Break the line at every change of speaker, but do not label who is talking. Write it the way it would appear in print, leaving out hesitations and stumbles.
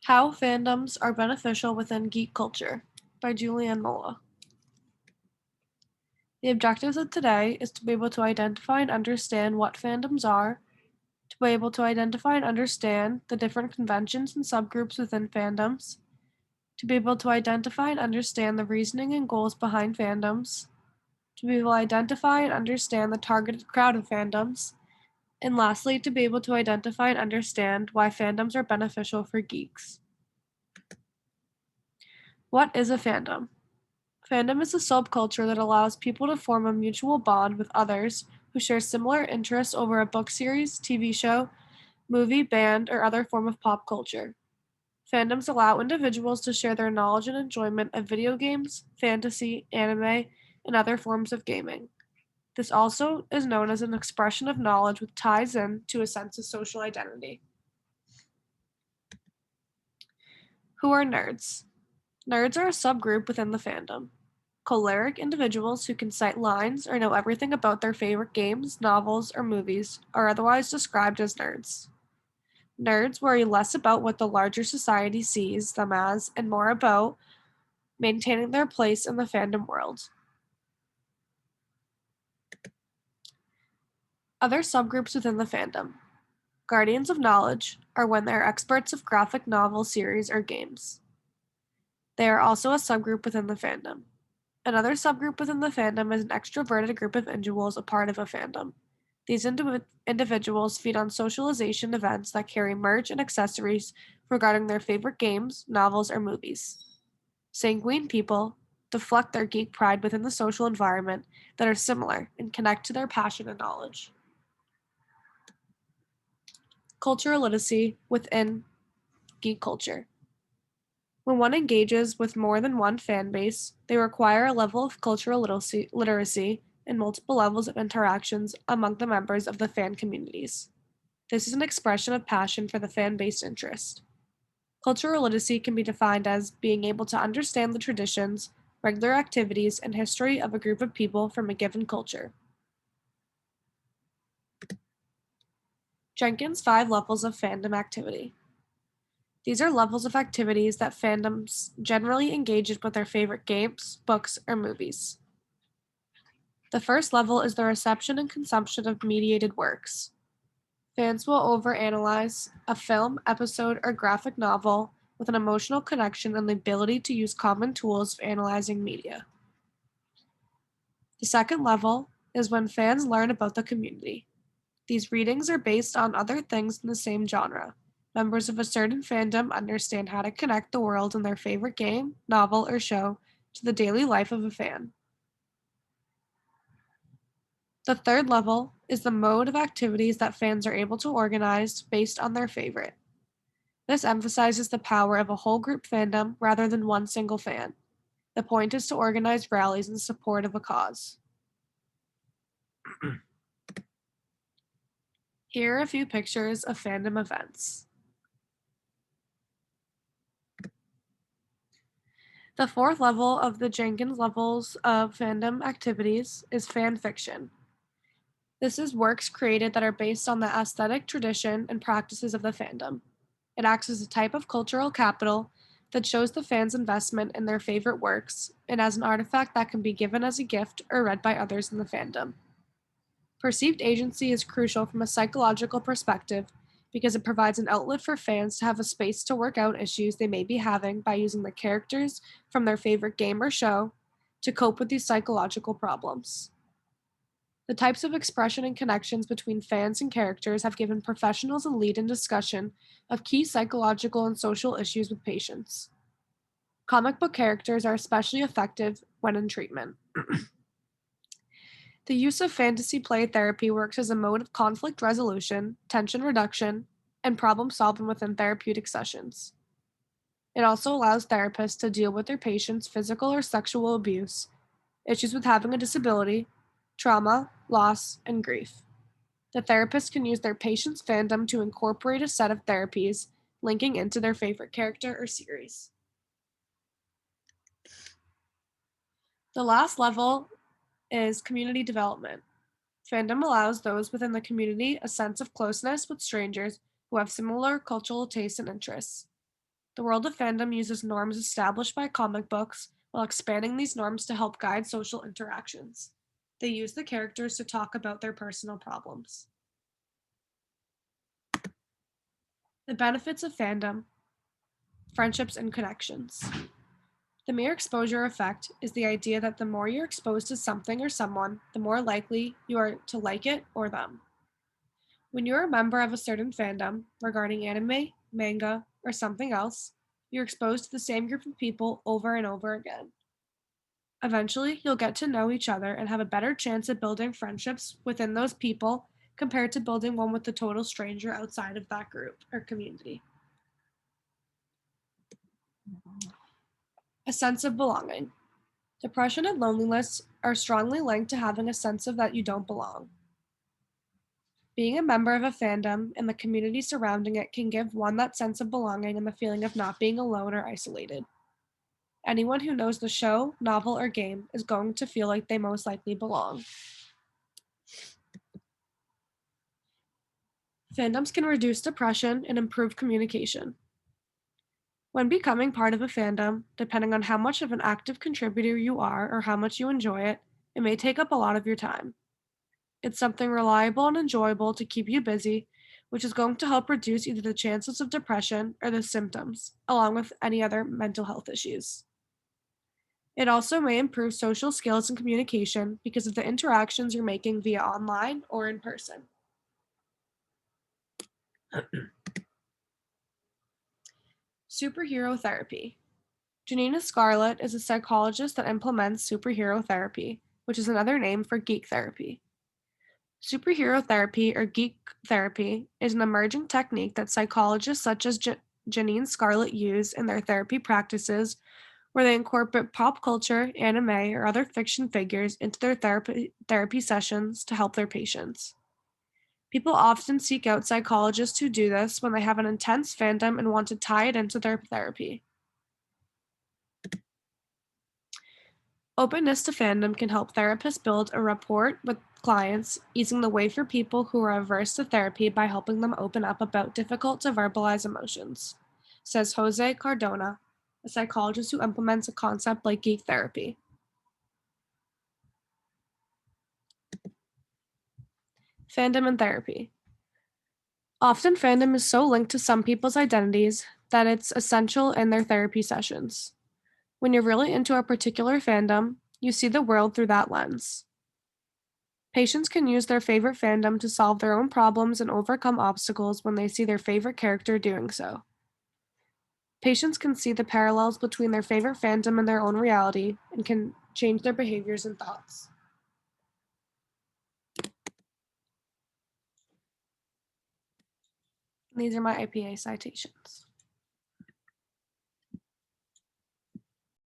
How Fandoms Are Beneficial Within Geek Culture by Julianne Mola. The objectives of today is to be able to identify and understand what fandoms are, to be able to identify and understand the different conventions and subgroups within fandoms, to be able to identify and understand the reasoning and goals behind fandoms, to be able to identify and understand the targeted crowd of fandoms, and lastly, to be able to identify and understand why fandoms are beneficial for geeks. What is a fandom? Fandom is a subculture that allows people to form a mutual bond with others who share similar interests over a book series, TV show, movie, band, or other form of pop culture. Fandoms allow individuals to share their knowledge and enjoyment of video games, fantasy, anime, and other forms of gaming. This also is known as an expression of knowledge which ties in to a sense of social identity. Who are nerds? Nerds are a subgroup within the fandom. Choleric individuals who can cite lines or know everything about their favorite games, novels, or movies are otherwise described as nerds. Nerds worry less about what the larger society sees them as and more about maintaining their place in the fandom world. Other subgroups within the fandom. Guardians of knowledge are when they are experts of graphic novel series or games. They are also a subgroup within the fandom. Another subgroup within the fandom is an extroverted group of individuals a part of a fandom. These individuals feed on socialization events that carry merch and accessories regarding their favorite games, novels, or movies. Sanguine people deflect their geek pride within the social environment that are similar and connect to their passion and knowledge. Cultural literacy within geek culture. When one engages with more than one fan base, they require a level of cultural literacy and multiple levels of interactions among the members of the fan communities. This is an expression of passion for the fan-based interest. Cultural literacy can be defined as being able to understand the traditions, regular activities, and history of a group of people from a given culture. Jenkins' 5 levels of fandom activity. These are levels of activities that fandoms generally engage in with their favorite games, books, or movies. The first level is the reception and consumption of mediated works. Fans will overanalyze a film, episode, or graphic novel with an emotional connection and the ability to use common tools for analyzing media. The second level is when fans learn about the community. These readings are based on other things in the same genre. Members of a certain fandom understand how to connect the world in their favorite game, novel, or show to the daily life of a fan. The third level is the mode of activities that fans are able to organize based on their favorite. This emphasizes the power of a whole group fandom rather than one single fan. The point is to organize rallies in support of a cause. Here are a few pictures of fandom events. The fourth level of the Jenkins levels of fandom activities is fan fiction. This is works created that are based on the aesthetic tradition and practices of the fandom. It acts as a type of cultural capital that shows the fans' investment in their favorite works and as an artifact that can be given as a gift or read by others in the fandom. Perceived agency is crucial from a psychological perspective because it provides an outlet for fans to have a space to work out issues they may be having by using the characters from their favorite game or show to cope with these psychological problems. The types of expression and connections between fans and characters have given professionals a lead in discussion of key psychological and social issues with patients. Comic book characters are especially effective when in treatment. The use of fantasy play therapy works as a mode of conflict resolution, tension reduction, and problem solving within therapeutic sessions. It also allows therapists to deal with their patients' physical or sexual abuse, issues with having a disability, trauma, loss, and grief. The therapist can use their patient's fandom to incorporate a set of therapies linking into their favorite character or series. The last level is community development. Fandom allows those within the community a sense of closeness with strangers who have similar cultural tastes and interests. The world of fandom uses norms established by comic books while expanding these norms to help guide social interactions. They use the characters to talk about their personal problems. The benefits of fandom: friendships and connections. The mere exposure effect is the idea that the more you're exposed to something or someone, the more likely you are to like it or them. When you're a member of a certain fandom regarding anime, manga, or something else, you're exposed to the same group of people over and over again. Eventually, you'll get to know each other and have a better chance at building friendships within those people compared to building one with a total stranger outside of that group or community. A sense of belonging. Depression and loneliness are strongly linked to having a sense of that you don't belong. Being a member of a fandom and the community surrounding it can give one that sense of belonging and the feeling of not being alone or isolated. Anyone who knows the show, novel, or game is going to feel like they most likely belong. Fandoms can reduce depression and improve communication. When becoming part of a fandom, depending on how much of an active contributor you are or how much you enjoy it, it may take up a lot of your time. It's something reliable and enjoyable to keep you busy, which is going to help reduce either the chances of depression or the symptoms, along with any other mental health issues. It also may improve social skills and communication because of the interactions you're making via online or in person. Superhero therapy. Janina Scarlett is a psychologist that implements superhero therapy, which is another name for geek therapy. Superhero therapy, or geek therapy, is an emerging technique that psychologists such as Janine Scarlett use in their therapy practices, where they incorporate pop culture, anime, or other fiction figures into their therapy sessions to help their patients. People often seek out psychologists who do this when they have an intense fandom and want to tie it into their therapy. Openness to fandom can help therapists build a rapport with clients, easing the way for people who are averse to therapy by helping them open up about difficult to verbalize emotions, says Jose Cardona, a psychologist who implements a concept like geek therapy. Fandom and therapy. Often, fandom is so linked to some people's identities that it's essential in their therapy sessions. When you're really into a particular fandom, you see the world through that lens. Patients can use their favorite fandom to solve their own problems and overcome obstacles when they see their favorite character doing so. Patients can see the parallels between their favorite fandom and their own reality and can change their behaviors and thoughts. These are my IPA citations.